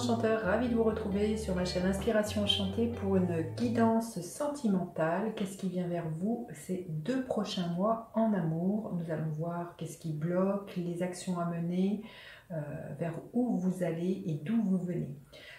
enchanteur, ravie de vous retrouver sur ma chaîne Inspiration Enchantée pour une guidance sentimentale. Qu'est-ce qui vient vers vous ces 2 prochains mois en amour? Nous allons voir qu'est-ce qui bloque, les actions à mener, vers où vous allez et d'où vous venez.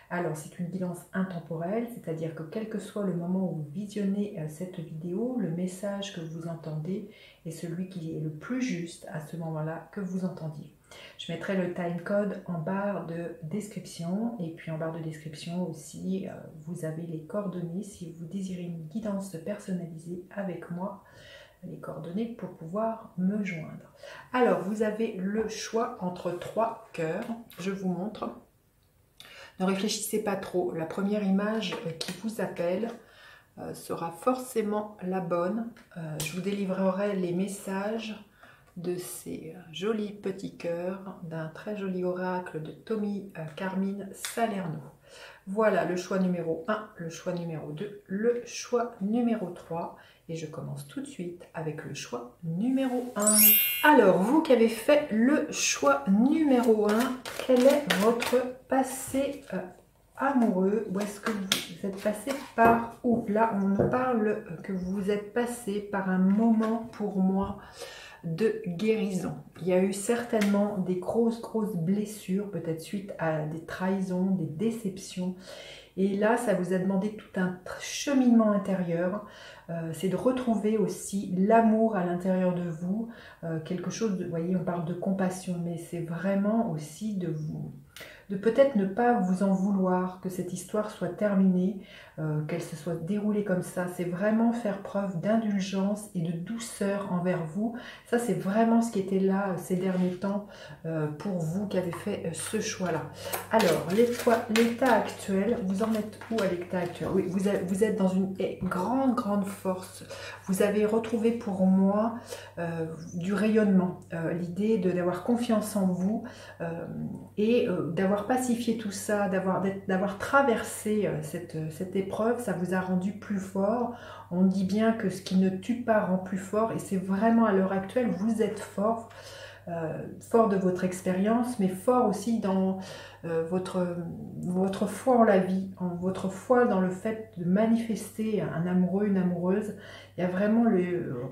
Alors c'est une guidance intemporelle, c'est-à-dire que quel que soit le moment où vous visionnez cette vidéo, le message que vous entendez est celui qui est le plus juste à ce moment-là que vous entendiez. Je mettrai le timecode en barre de description et puis en barre de description aussi vous avez les coordonnées si vous désirez une guidance personnalisée avec moi, les coordonnées pour pouvoir me joindre. Alors vous avez le choix entre 3 cœurs, je vous montre. Ne réfléchissez pas trop, la première image qui vous appelle sera forcément la bonne. Je vous délivrerai les messages de ces jolis petits cœurs d'un très joli oracle de Tommy Carmine Salerno. Voilà le choix numéro 1, le choix numéro 2, le choix numéro 3 et je commence tout de suite avec le choix numéro 1. Alors vous qui avez fait le choix numéro 1, quel est votre passé amoureux? Ou est-ce que vous êtes passé par où? Là on nous parle que vous êtes passé par un moment pour moi de guérison. Il y a eu certainement des grosses blessures, peut-être suite à des trahisons, des déceptions. Et là, ça vous a demandé tout un cheminement intérieur. C'est de retrouver aussi l'amour à l'intérieur de vous. Quelque chose de, vous voyez, on parle de compassion, mais c'est vraiment aussi de vous... de peut-être ne pas vous en vouloir, que cette histoire soit terminée, qu'elle se soit déroulée comme ça. C'est vraiment faire preuve d'indulgence et de douceur envers vous. Ça, c'est vraiment ce qui était là ces derniers temps pour vous qui avez fait ce choix-là. Alors, l'état actuel, vous en êtes où à l'état actuel? Oui, vous êtes dans une grande force. Vous avez retrouvé pour moi du rayonnement, l'idée d'avoir confiance en vous et d'avoir pacifié tout ça, d'avoir traversé cette épreuve, ça vous a rendu plus fort. On dit bien que ce qui ne tue pas rend plus fort et c'est vraiment à l'heure actuelle, vous êtes fort, fort de votre expérience, mais fort aussi dans votre foi en la vie, votre foi dans le fait de manifester un amoureux, une amoureuse. Il y a vraiment,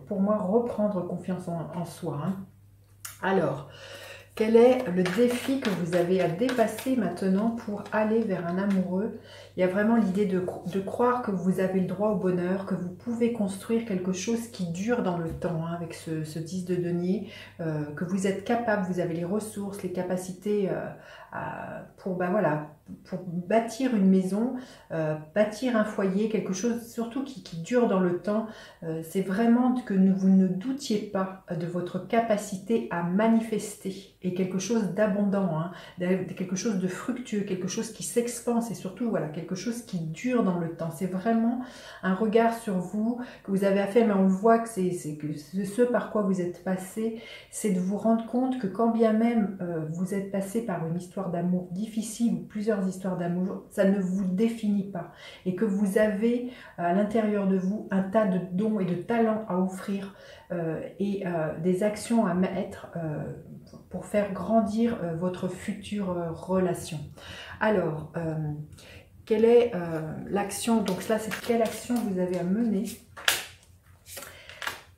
pour moi, reprendre confiance en soi. Hein. Alors... quel est le défi que vous avez à dépasser maintenant pour aller vers un amoureux? Il y a vraiment l'idée de croire que vous avez le droit au bonheur, que vous pouvez construire quelque chose qui dure dans le temps, hein, avec ce 10 de denier, que vous êtes capable, vous avez les ressources, les capacités pour bâtir une maison, bâtir un foyer, quelque chose surtout qui dure dans le temps. C'est vraiment que vous ne doutiez pas de votre capacité à manifester et quelque chose d'abondant, hein, quelque chose de fructueux, quelque chose qui s'expanse et surtout voilà, quelque chose qui dure dans le temps. C'est vraiment un regard sur vous que vous avez à faire, mais on le voit que c'est ce par quoi vous êtes passé, c'est de vous rendre compte que quand bien même vous êtes passé par une histoire d'amour difficile ou plusieurs histoires d'amour, ça ne vous définit pas et que vous avez à l'intérieur de vous un tas de dons et de talents à offrir et des actions à mettre pour faire grandir votre future relation. Alors, quelle est l'action? Donc là, c'est quelle action vous avez à mener?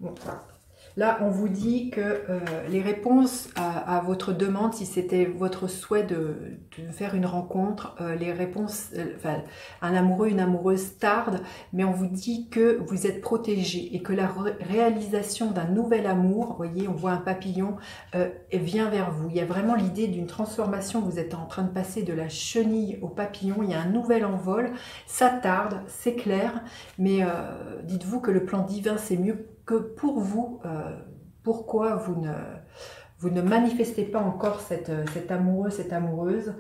Bon. Là, on vous dit que les réponses à votre demande, si c'était votre souhait de faire une rencontre, les réponses, enfin, un amoureux, une amoureuse tardent, mais on vous dit que vous êtes protégé et que la réalisation d'un nouvel amour, vous voyez, on voit un papillon, vient vers vous. Il y a vraiment l'idée d'une transformation, vous êtes en train de passer de la chenille au papillon, il y a un nouvel envol, ça tarde, c'est clair, mais dites-vous que le plan divin, c'est mieux que pour vous, pourquoi vous ne manifestez pas encore cet amoureux, cette amoureuse.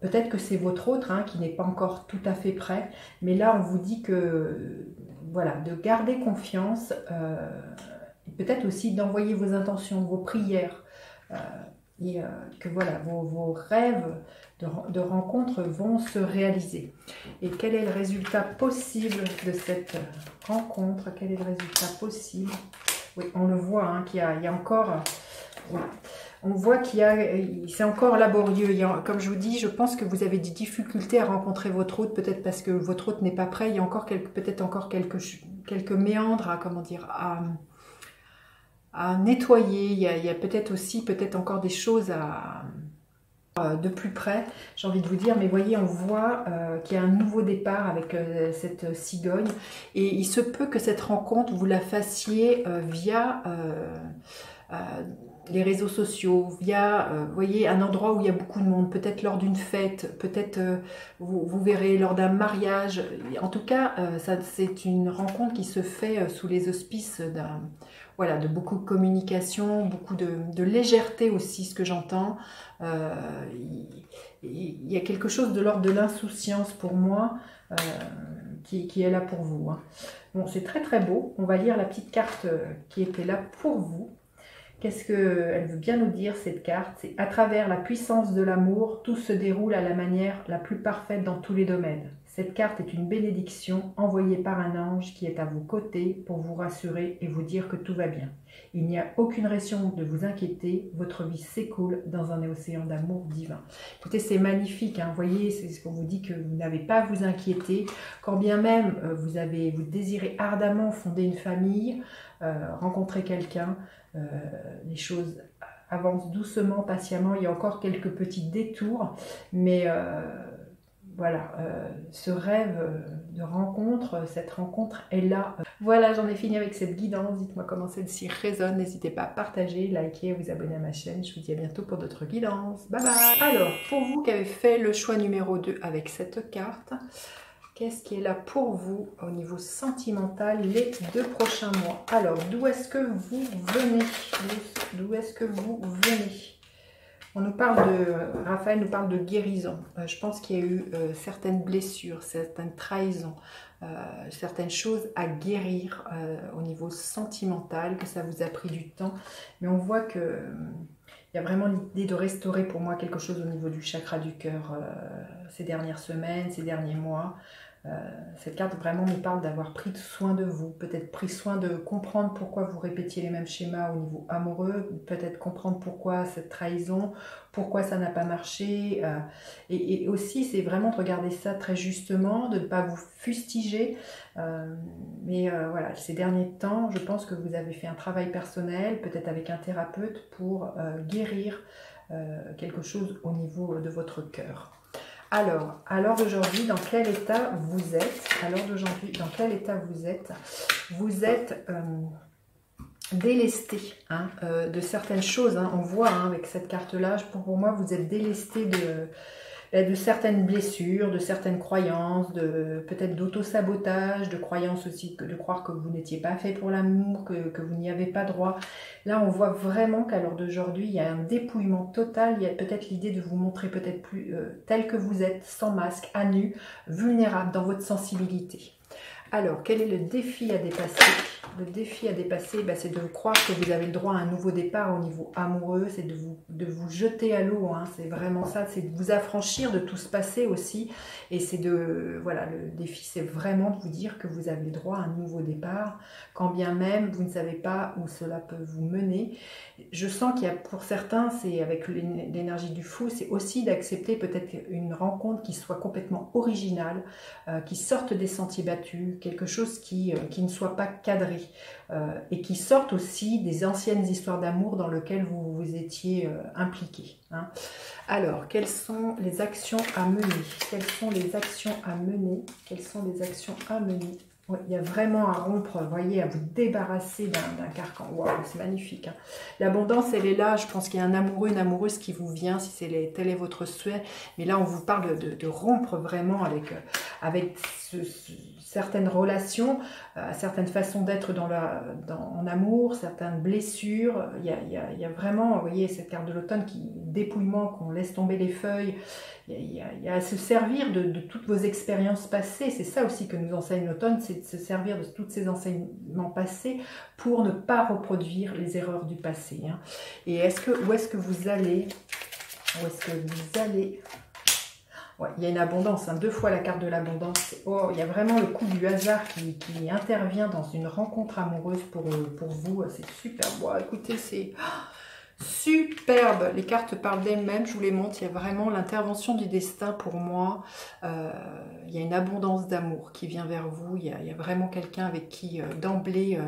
Peut-être que c'est votre autre hein, qui n'est pas encore tout à fait prêt, mais là on vous dit que voilà, de garder confiance, peut-être aussi d'envoyer vos intentions, vos prières, et que voilà, vos rêves de rencontre vont se réaliser. Et quel est le résultat possible de cette rencontre? Quel est le résultat possible? Oui, on le voit, hein, qu'il y a encore... On voit c'est encore laborieux. Comme je vous dis, je pense que vous avez des difficultés à rencontrer votre hôte, peut-être parce que votre hôte n'est pas prêt. Il y a encore peut-être encore quelques méandres à, comment dire, à nettoyer. Il y a peut-être aussi, peut-être encore des choses de plus près, j'ai envie de vous dire, mais voyez, on voit qu'il y a un nouveau départ avec cette cigogne, et il se peut que cette rencontre, vous la fassiez via les réseaux sociaux, via, voyez, un endroit où il y a beaucoup de monde, peut-être lors d'une fête, peut-être vous verrez lors d'un mariage. En tout cas, c'est une rencontre qui se fait sous les auspices voilà, de beaucoup de communication, beaucoup de légèreté aussi, ce que j'entends. Il y a quelque chose de l'ordre de l'insouciance pour moi qui est là pour vous. Hein. Bon, c'est très très beau. On va lire la petite carte qui était là pour vous. Qu'est-ce qu'elle veut bien nous dire, cette carte? C'est: à travers la puissance de l'amour, tout se déroule à la manière la plus parfaite dans tous les domaines. Cette carte est une bénédiction envoyée par un ange qui est à vos côtés pour vous rassurer et vous dire que tout va bien. Il n'y a aucune raison de vous inquiéter, votre vie s'écoule dans un océan d'amour divin. Écoutez, c'est magnifique, hein. Vous voyez, c'est ce qu'on vous dit, que vous n'avez pas à vous inquiéter, quand bien même vous désirez ardemment fonder une famille, rencontrer quelqu'un, les choses avancent doucement, patiemment, il y a encore quelques petits détours, mais voilà, ce rêve de rencontre, cette rencontre est là. Voilà, j'en ai fini avec cette guidance. Dites-moi comment celle-ci résonne. N'hésitez pas à partager, liker, vous abonner à ma chaîne. Je vous dis à bientôt pour d'autres guidances. Bye bye. Alors, pour vous qui avez fait le choix numéro 2 avec cette carte, qu'est-ce qui est là pour vous au niveau sentimental les 2 prochains mois? Alors, d'où est-ce que vous venez? D'où est-ce que vous venez? On nous parle Raphaël nous parle de guérison. Je pense qu'il y a eu certaines blessures, certaines trahisons, certaines choses à guérir au niveau sentimental, que ça vous a pris du temps. Mais on voit que il y a vraiment l'idée de restaurer pour moi quelque chose au niveau du chakra du cœur ces dernières semaines, ces derniers mois. Cette carte vraiment nous parle d'avoir pris soin de vous, peut-être pris soin de comprendre pourquoi vous répétiez les mêmes schémas au niveau amoureux, peut-être comprendre pourquoi cette trahison, pourquoi ça n'a pas marché, et aussi c'est vraiment de regarder ça très justement, de ne pas vous fustiger, mais voilà, ces derniers temps, je pense que vous avez fait un travail personnel, peut-être avec un thérapeute, pour guérir quelque chose au niveau de votre cœur. Alors, à l'heure d'aujourd'hui, dans quel état vous êtes? À l'heure d'aujourd'hui, dans quel état vous êtes? Vous êtes délesté hein, de certaines choses. Hein. On voit hein, avec cette carte-là, pour moi, vous êtes délesté de certaines blessures, de certaines croyances, peut-être d'auto-sabotage, de croyances aussi, de croire que vous n'étiez pas fait pour l'amour, que vous n'y avez pas droit. Là, on voit vraiment qu'à l'heure d'aujourd'hui, il y a un dépouillement total. Il y a peut-être l'idée de vous montrer peut-être plus tel que vous êtes, sans masque, à nu, vulnérable dans votre sensibilité. Alors, quel est le défi à dépasser? Le défi à dépasser, c'est de croire que vous avez le droit à un nouveau départ au niveau amoureux, c'est de vous jeter à l'eau, hein, c'est vraiment ça, c'est de vous affranchir de tout ce passé aussi, et c'est voilà, le défi c'est vraiment de vous dire que vous avez le droit à un nouveau départ, quand bien même vous ne savez pas où cela peut vous mener. Je sens qu'il y a pour certains, c'est avec l'énergie du fou, c'est aussi d'accepter peut-être une rencontre qui soit complètement originale, qui sorte des sentiers battus, quelque chose qui ne soit pas cadré, et qui sorte aussi des anciennes histoires d'amour dans lesquelles vous vous étiez impliqué. Hein. Alors, quelles sont les actions à mener? Quelles sont les actions à mener? Quelles sont les actions à mener? Ouais, il y a vraiment à rompre, vous voyez, à vous débarrasser d'un carcan. Waouh, c'est magnifique. Hein. L'abondance, elle est là. Je pense qu'il y a un amoureux, une amoureuse qui vous vient, si tel est votre souhait. Mais là, on vous parle de rompre vraiment avec certaines relations, certaines façons d'être en amour, certaines blessures. Il y a vraiment, vous voyez, cette carte de l'automne dépouillement, qu'on laisse tomber les feuilles. Il y a à se servir de toutes vos expériences passées. C'est ça aussi que nous enseigne l'automne, c'est de se servir de tous ces enseignements passés pour ne pas reproduire les erreurs du passé. Hein. Et où est-ce que vous allez? Où est-ce que vous allez? Ouais, il y a une abondance, hein, 2 fois la carte de l'abondance. Oh, il y a vraiment le coup du hasard qui intervient dans une rencontre amoureuse pour vous. C'est super. Bon, écoutez, c'est Superbe, les cartes parlent d'elles-mêmes, je vous les montre, il y a vraiment l'intervention du destin pour moi, il y a une abondance d'amour qui vient vers vous, il y a vraiment quelqu'un avec qui d'emblée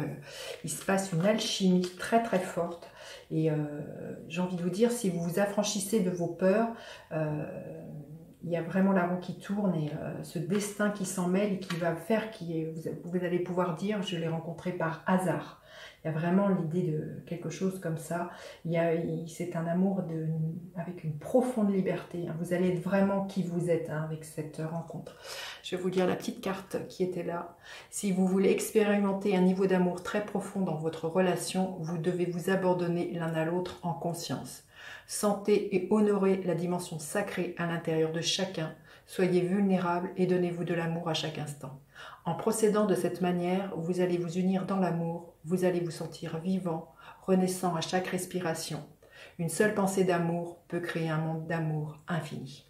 il se passe une alchimie très très forte et j'ai envie de vous dire, si vous vous affranchissez de vos peurs, il y a vraiment la roue qui tourne et ce destin qui s'en mêle et qui va faire vous allez pouvoir dire je l'ai rencontré par hasard. Il y a vraiment l'idée de quelque chose comme ça. C'est un amour avec une profonde liberté. Vous allez être vraiment qui vous êtes avec cette rencontre. Je vais vous lire la petite carte qui était là. Si vous voulez expérimenter un niveau d'amour très profond dans votre relation, vous devez vous abandonner l'un à l'autre en conscience. Sentez et honorez la dimension sacrée à l'intérieur de chacun. Soyez vulnérables et donnez-vous de l'amour à chaque instant. En procédant de cette manière, vous allez vous unir dans l'amour, vous allez vous sentir vivant, renaissant à chaque respiration. Une seule pensée d'amour peut créer un monde d'amour infini.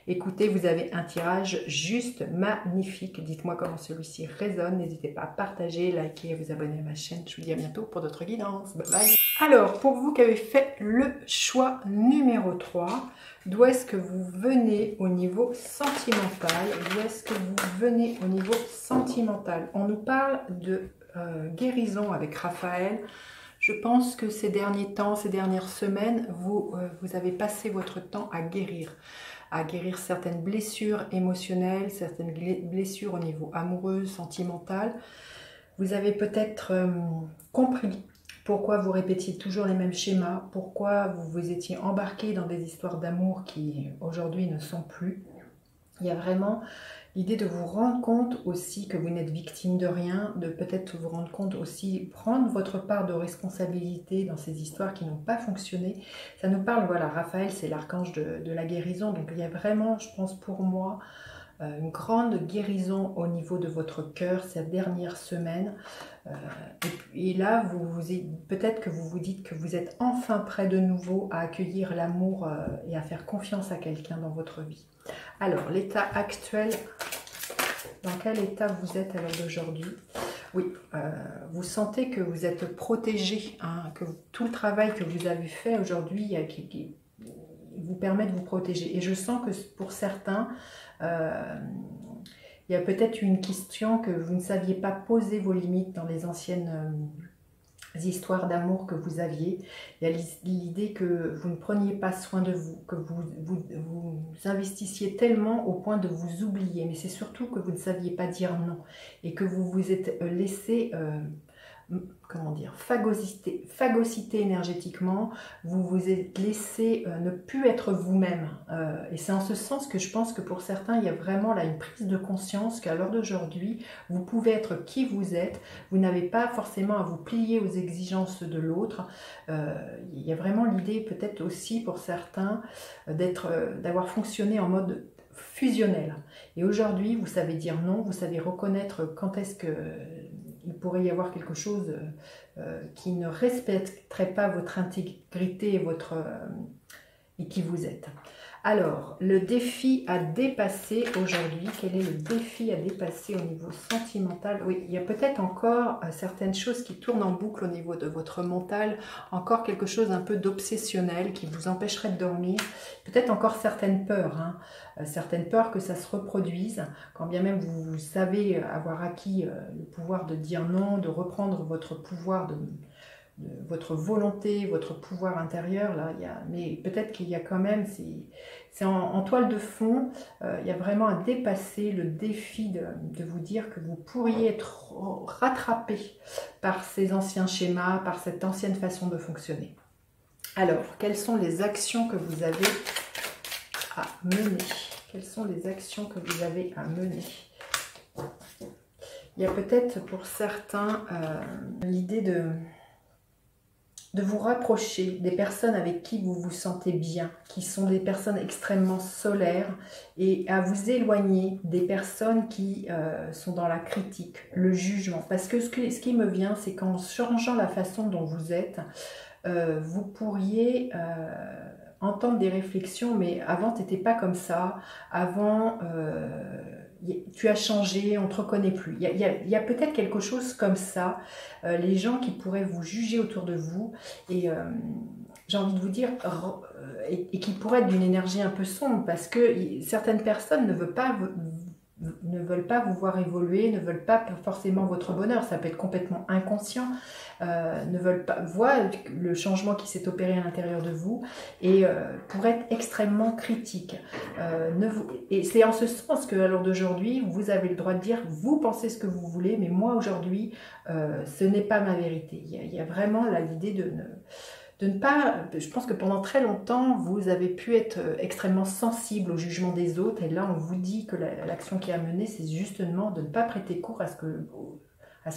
Écoutez, vous avez un tirage juste magnifique. Dites-moi comment celui-ci résonne. N'hésitez pas à partager, liker et vous abonner à ma chaîne. Je vous dis à bientôt pour d'autres guidances. Bye bye. Alors, pour vous qui avez fait le choix numéro 3, d'où est-ce que vous venez au niveau sentimental? D'où est-ce que vous venez au niveau sentimental? On nous parle de guérison avec Raphaël. Je pense que ces derniers temps, ces dernières semaines, vous avez passé votre temps à guérir certaines blessures émotionnelles, certaines blessures au niveau amoureux, sentimental. Vous avez peut-être compris pourquoi vous répétiez toujours les mêmes schémas, pourquoi vous vous étiez embarqué dans des histoires d'amour qui aujourd'hui ne sont plus. Il y a vraiment l'idée de vous rendre compte aussi que vous n'êtes victime de rien, de peut-être vous rendre compte aussi, prendre votre part de responsabilité dans ces histoires qui n'ont pas fonctionné. Ça nous parle, voilà, Raphaël c'est l'archange de la guérison, donc il y a vraiment, je pense pour moi, une grande guérison au niveau de votre cœur ces dernières semaines. Et là, peut-être que vous vous dites que vous êtes enfin prêt de nouveau à accueillir l'amour et à faire confiance à quelqu'un dans votre vie. Alors, l'état actuel, dans quel état vous êtes à l'heure d'aujourd'hui? Oui, vous sentez que vous êtes protégé, hein, que tout le travail que vous avez fait aujourd'hui vous permet de vous protéger. Et je sens que pour certains, il y a peut-être une question que vous ne saviez pas poser vos limites dans les anciennes histoires d'amour que vous aviez. Il y a l'idée que vous ne preniez pas soin de vous, que vous investissiez tellement au point de vous oublier. Mais c'est surtout que vous ne saviez pas dire non et que vous vous êtes laissé... comment dire, phagocyté énergétiquement, vous vous êtes laissé ne plus être vous-même. Et c'est en ce sens que je pense que pour certains, il y a vraiment là une prise de conscience qu'à l'heure d'aujourd'hui, vous pouvez être qui vous êtes, vous n'avez pas forcément à vous plier aux exigences de l'autre. Il y a vraiment l'idée peut-être aussi pour certains d'avoir fonctionné en mode fusionnel. Et aujourd'hui, vous savez dire non, vous savez reconnaître quand est-ce que il pourrait y avoir quelque chose qui ne respecterait pas votre intégrité et qui vous êtes. Alors, le défi à dépasser aujourd'hui, quel est le défi à dépasser au niveau sentimental? Oui, il y a peut-être encore certaines choses qui tournent en boucle au niveau de votre mental, encore quelque chose un peu d'obsessionnel qui vous empêcherait de dormir, peut-être encore certaines peurs, hein, certaines peurs que ça se reproduise, quand bien même vous savez avoir acquis le pouvoir de dire non, de reprendre votre pouvoir de votre volonté, votre pouvoir intérieur, là, mais peut-être qu'il y a quand même, c'est en toile de fond, il y a vraiment à dépasser le défi de vous dire que vous pourriez être rattrapé par ces anciens schémas, par cette ancienne façon de fonctionner. Alors, quelles sont les actions que vous avez à mener? Quelles sont les actions que vous avez à mener? Il y a peut-être pour certains l'idée de vous rapprocher des personnes avec qui vous vous sentez bien, qui sont des personnes extrêmement solaires, et à vous éloigner des personnes qui sont dans la critique, le jugement. Parce que ce qui me vient, c'est qu'en changeant la façon dont vous êtes, vous pourriez entendre des réflexions, mais avant, tu n'étais pas comme ça, avant... tu as changé, on ne te reconnaît plus. Il y a peut-être quelque chose comme ça, les gens qui pourraient vous juger autour de vous. Et j'ai envie de vous dire, et qui pourrait être d'une énergie un peu sombre, parce que certaines personnes ne veulent pas vous voir évoluer, ne veulent pas forcément votre bonheur, ça peut être complètement inconscient, ne veulent pas voir le changement qui s'est opéré à l'intérieur de vous et pour être extrêmement critique. Et c'est en ce sens que à l'heure d'aujourd'hui, vous avez le droit de dire, vous pensez ce que vous voulez, mais moi aujourd'hui, ce n'est pas ma vérité. Il y a vraiment là l'idée de ne pas, je pense que pendant très longtemps, vous avez pu être extrêmement sensible au jugement des autres, et là on vous dit que l'action qui a mené, c'est justement de ne pas prêter court à ce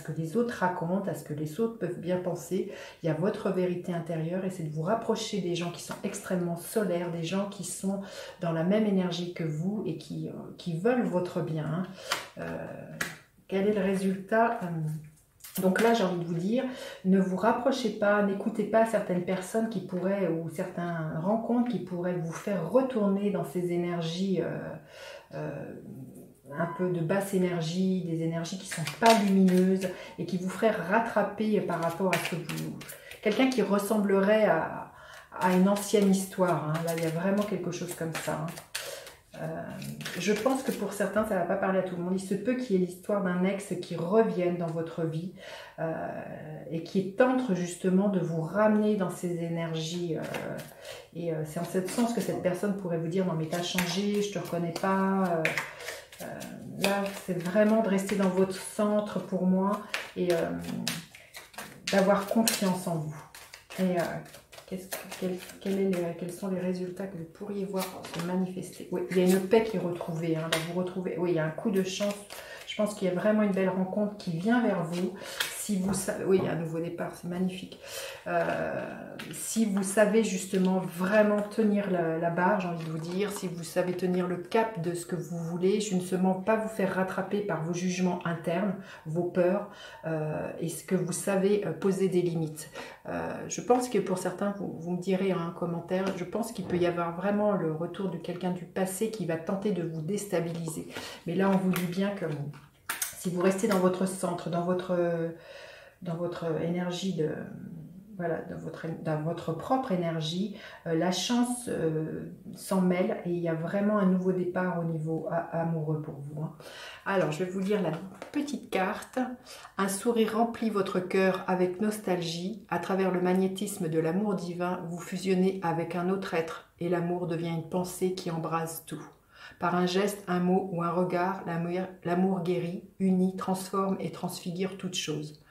que les autres racontent, à ce que les autres peuvent bien penser. Il y a votre vérité intérieure, et c'est de vous rapprocher des gens qui sont extrêmement solaires, des gens qui sont dans la même énergie que vous et qui veulent votre bien. Quel est le résultat ? Donc là, j'ai envie de vous dire, ne vous rapprochez pas, n'écoutez pas certaines personnes qui pourraient, ou certaines rencontres qui pourraient vous faire retourner dans ces énergies un peu de basse énergie, des énergies qui ne sont pas lumineuses et qui vous feraient rattraper par rapport à ce que vous... Quelqu'un qui ressemblerait à une ancienne histoire, hein. Là, il y a vraiment quelque chose comme ça, hein. Je pense que pour certains, ça ne va pas parler à tout le monde. Il se peut qu'il y ait l'histoire d'un ex qui revienne dans votre vie et qui tente justement de vous ramener dans ces énergies. C'est en ce sens que cette personne pourrait vous dire « Non mais t'as changé, je te reconnais pas ». Là, c'est vraiment de rester dans votre centre pour moi et d'avoir confiance en vous. Et quels sont les résultats que vous pourriez voir se manifester? Oui, il y a une paix qui est retrouvée, hein, là vous retrouvez, oui, il y a un coup de chance. Je pense qu'il y a vraiment une belle rencontre qui vient vers vous. Si vous savez, oui, il y a un nouveau départ, c'est magnifique. Si vous savez justement vraiment tenir la barre, j'ai envie de vous dire, si vous savez tenir le cap de ce que vous voulez, je ne seulement pas vous faire rattraper par vos jugements internes, vos peurs, et ce que vous savez poser des limites. Je pense que pour certains, vous me direz en commentaire, je pense qu'il peut y avoir vraiment le retour de quelqu'un du passé qui va tenter de vous déstabiliser. Mais là, on vous dit bien que si vous restez dans votre centre, dans votre énergie, voilà, dans votre propre énergie, la chance s'en mêle et il y a vraiment un nouveau départ au niveau amoureux pour vous, hein. Alors, je vais vous lire la petite carte. Un sourire remplit votre cœur avec nostalgie. À travers le magnétisme de l'amour divin, vous fusionnez avec un autre être et l'amour devient une pensée qui embrase tout. Par un geste, un mot ou un regard, l'amour guérit, unit, transforme et transfigure toute chose.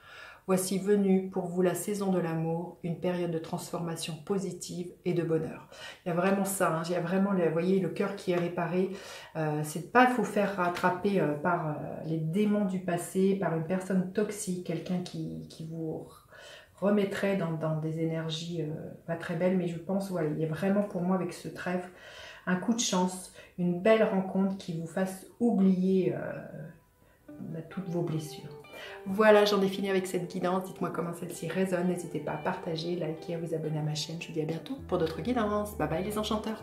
Voici venue pour vous la saison de l'amour, une période de transformation positive et de bonheur. Il y a vraiment ça, hein. Il y a vraiment, vous voyez, le cœur qui est réparé. C'est pas vous faire rattraper par les démons du passé, par une personne toxique, quelqu'un qui vous remettrait dans des énergies pas très belles. Mais je pense, voilà, il y a vraiment pour moi avec ce trèfle, un coup de chance, une belle rencontre qui vous fasse oublier toutes vos blessures. Voilà, j'en ai fini avec cette guidance. Dites-moi comment celle-ci résonne. N'hésitez pas à partager, liker, à vous abonner à ma chaîne. Je vous dis à bientôt pour d'autres guidances. Bye bye les enchanteurs.